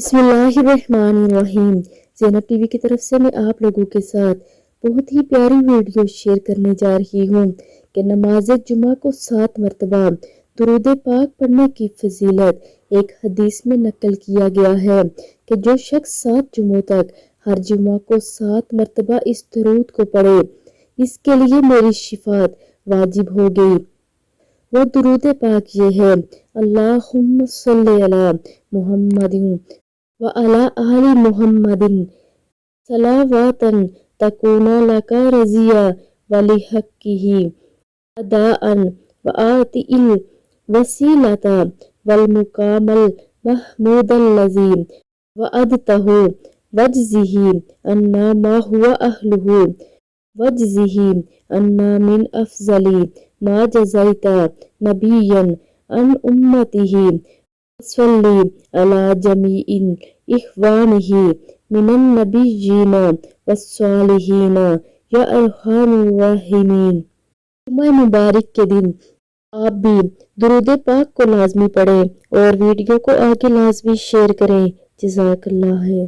बिस्मिल्लाहिर्रहमानिर्रहीम। ज़ैनब टीवी की तरफ से मैं आप लोगों के साथ बहुत ही प्यारी वीडियो शेयर करने जा रही हूँ कि नमाज जुमा को 7 मरतबा दुरूद पाक पढ़ने की फजीलत एक हदीस में नकल किया गया है कि जो शख्स 7 जुमों तक हर जुमा को 7 मरतबा इस दुरूद को पढ़े, इसके लिए मेरी शिफात वाजिब हो गई। वो दुरूद पाक ये है, अल्लाहुम्मा सल्ली अला मुहम्मदिन व अला आलि मुहम्मदिन सलावातन तकूना लका रजिया वली हक्किही अदाअन व आतिइल वसीलता वल मुकामल महमूदल लजी व अदतहु वजजिही अन्ना मा हुआ अहलुहु वजजिही अन्ना मिन अफजली मा जज़ैता नबियन अन उम्मतिही सल्ली अला जमीइन इख्वानिही मिनन नबिय्यीना वस्सालिहीना या अरहमुर राहिमीन। जुम्मा मुबारक के दिन आप भी दुरूद पाक को लाजमी पढ़ें और वीडियो को आगे लाजमी शेयर करें। जज़ाकल्लाह है।